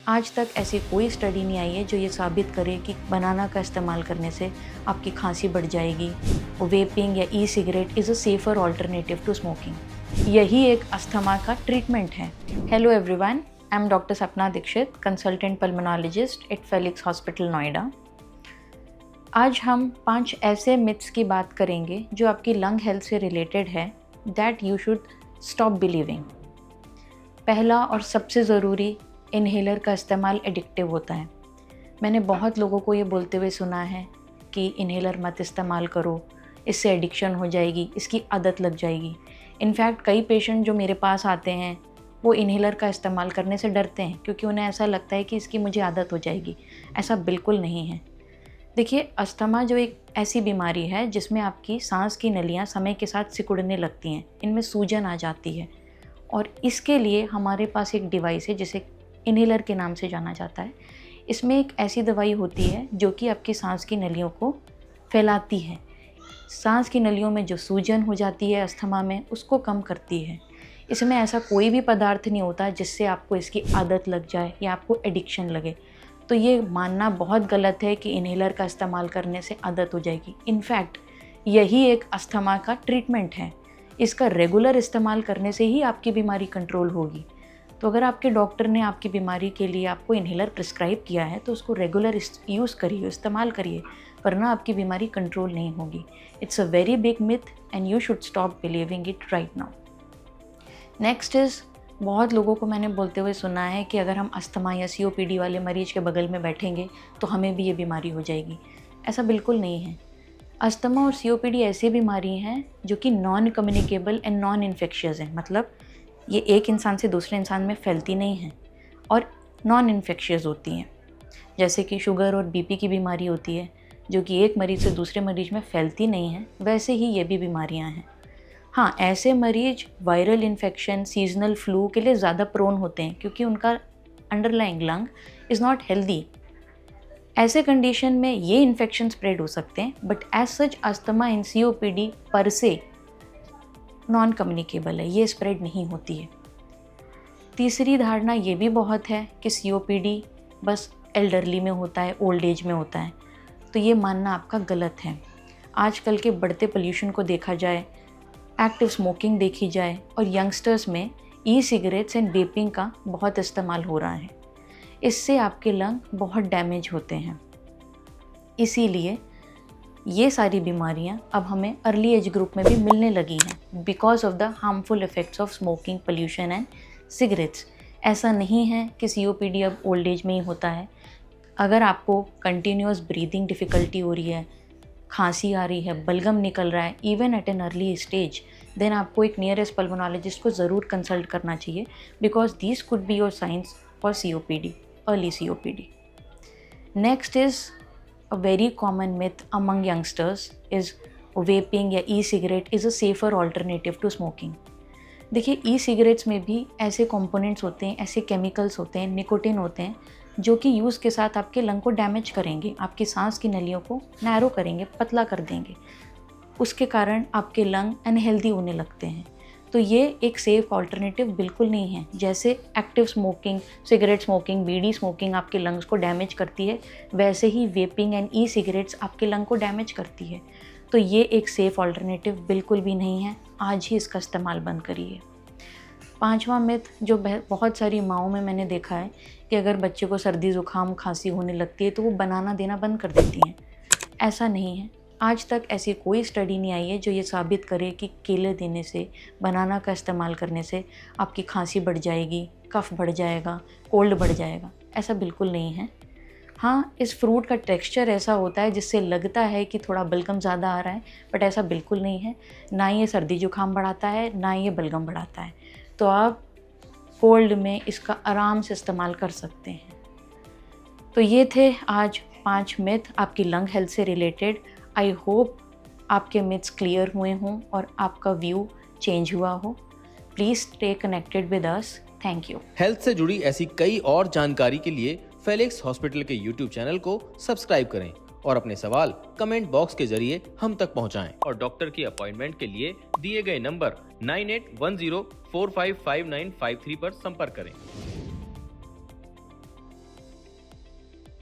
आज तक ऐसी कोई स्टडी नहीं आई है जो ये साबित करे कि बनाना का इस्तेमाल करने से आपकी खांसी बढ़ जाएगी। वेपिंग या e cigarette is a safer alternative to smoking. यही एक अस्थमा का ट्रीटमेंट है। Hello everyone, I am doctor Sapna Dixit, consultant pulmonologist at Felix hospital Noida. आज हम 5 ऐसे मिथ्स की बात करेंगे जो आपकी लंग हेल्थ से रिलेटेड है, that you should stop believing. पहला और सबसे ज़रूरी, इन्हेलर का इस्तेमाल एडिक्टिव होता है। मैंने बहुत लोगों को ये बोलते हुए सुना है कि इन्हेलर मत इस्तेमाल करो, इससे एडिक्शन हो जाएगी, इसकी आदत लग जाएगी। इनफैक्ट कई पेशेंट जो मेरे पास आते हैं वो इन्हेलर का इस्तेमाल करने से डरते हैं क्योंकि उन्हें ऐसा लगता है कि इसकी मुझे आदत हो जाएगी। ऐसा बिल्कुल नहीं है। देखिए, अस्थमा जो एक ऐसी बीमारी है जिसमें आपकी सांस की नलियाँ समय के साथ सिकुड़ने लगती हैं, इनमें सूजन आ जाती है और इसके लिए हमारे पास एक डिवाइस है जिसे इन्हेलर के नाम से जाना जाता है। इसमें एक ऐसी दवाई होती है जो कि आपकी सांस की नलियों को फैलाती है। सांस की नलियों में जो सूजन हो जाती है अस्थमा में, उसको कम करती है। इसमें ऐसा कोई भी पदार्थ नहीं होता जिससे आपको इसकी आदत लग जाए या आपको एडिक्शन लगे। तो ये मानना बहुत गलत है कि इन्हेलर का इस्तेमाल करने से आदत हो जाएगी। इनफैक्ट यही एक अस्थमा का ट्रीटमेंट है। इसका रेगुलर इस्तेमाल करने से ही आपकी बीमारी कंट्रोल होगी। तो अगर आपके डॉक्टर ने आपकी बीमारी के लिए आपको इन्हेलर प्रिस्क्राइब किया है तो उसको रेगुलर यूज़ करिए, इस्तेमाल करिए, वरना आपकी बीमारी कंट्रोल नहीं होगी। It's a very big myth and you should stop believing it right now. Next is, बहुत लोगों को मैंने बोलते हुए सुना है कि अगर हम अस्थमा या COPD वाले मरीज के बगल में बैठेंगे तो हमें भी ये बीमारी हो जाएगी। ऐसा बिल्कुल नहीं है। अस्थमा और COPD ऐसी बीमारी हैं जो कि non communicable and non infectious हैं। मतलब ये एक इंसान से दूसरे इंसान में फैलती नहीं हैं और नॉन इन्फेक्शियस होती हैं। जैसे कि शुगर और BP की बीमारी होती है जो कि एक मरीज़ से दूसरे मरीज़ में फैलती नहीं है, वैसे ही ये भी बीमारियां हैं। हाँ, ऐसे मरीज वायरल इन्फेक्शन, सीजनल फ्लू के लिए ज़्यादा प्रोन होते हैं क्योंकि उनका underlying lung is not healthy. ऐसे कंडीशन में ये इन्फेक्शन स्प्रेड हो सकते हैं, but as such asthma in COPD पर से नॉन कम्युनिकेबल है, ये स्प्रेड नहीं होती है। तीसरी धारणा ये भी बहुत है कि COPD बस एल्डरली में होता है, ओल्ड एज में होता है। तो ये मानना आपका गलत है। आजकल के बढ़ते पोल्यूशन को देखा जाए, एक्टिव स्मोकिंग देखी जाए और यंगस्टर्स में ई सिगरेट्स एंड वेपिंग का बहुत इस्तेमाल हो रहा है। इससे आपके लंग बहुत डैमेज होते हैं। इसीलिए ये सारी बीमारियां अब हमें अर्ली एज ग्रुप में भी मिलने लगी हैं because of the harmful effects of smoking, pollution and cigarettes. ऐसा नहीं है कि COPD अब ओल्ड एज में ही होता है। अगर आपको कंटिन्यूस ब्रीदिंग डिफ़िकल्टी हो रही है, खांसी आ रही है, बलगम निकल रहा है, even at an early stage, then आपको एक नियरेस्ट पल्मोनोलॉजिस्ट को ज़रूर कंसल्ट करना चाहिए because these could be your signs for COPD, early COPD. Next is a very common myth among youngsters is vaping या e-cigarette is a safer alternative to smoking. देखिए, e-cigarettes में भी ऐसे components होते हैं, ऐसे केमिकल्स होते हैं, निकोटिन होते हैं जो कि यूज़ के साथ आपके लंग को डैमेज करेंगे, आपकी सांस की नलियों को नैरो करेंगे, पतला कर देंगे। उसके कारण आपके लंग अनहेल्दी होने लगते हैं। तो ये एक सेफ ऑल्टरनेटिव बिल्कुल नहीं है। जैसे एक्टिव स्मोकिंग, सिगरेट स्मोकिंग, बीड़ी स्मोकिंग आपके लंग्स को डैमेज करती है, वैसे ही वेपिंग एंड ई सिगरेट्स आपके लंग को डैमेज करती है। तो ये एक सेफ ऑल्टरनेटिव बिल्कुल भी नहीं है। आज ही इसका इस्तेमाल बंद करिए। 5वां मिथ जो बहुत सारी माँओं में मैंने देखा है कि अगर बच्चे को सर्दी ज़ुकाम खांसी होने लगती है तो वो बनाना देना बंद कर देती हैं। ऐसा नहीं है। आज तक ऐसी कोई स्टडी नहीं आई है जो ये साबित करे कि केले देने से, बनाना का इस्तेमाल करने से आपकी खांसी बढ़ जाएगी, कफ बढ़ जाएगा, कोल्ड बढ़ जाएगा। ऐसा बिल्कुल नहीं है। हाँ, इस फ्रूट का टेक्सचर ऐसा होता है जिससे लगता है कि थोड़ा बलगम ज़्यादा आ रहा है, बट ऐसा बिल्कुल नहीं है। ना ये सर्दी जुकाम बढ़ाता है, ना ये बलगम बढ़ाता है। तो आप कोल्ड में इसका आराम से इस्तेमाल कर सकते हैं। तो ये थे आज 5 मिथ आपकी लंग हेल्थ से रिलेटेड। आई होप आपके मिथ्स क्लियर हुए हों और आपका व्यू चेंज हुआ हो। Please stay connected with us. Thank you. Health से जुड़ी ऐसी कई और जानकारी के लिए फेलिक्स हॉस्पिटल के YouTube चैनल को सब्सक्राइब करें और अपने सवाल कमेंट बॉक्स के जरिए हम तक पहुंचाएं। और डॉक्टर की अपॉइंटमेंट के लिए दिए गए नंबर 9810455953 पर संपर्क करें।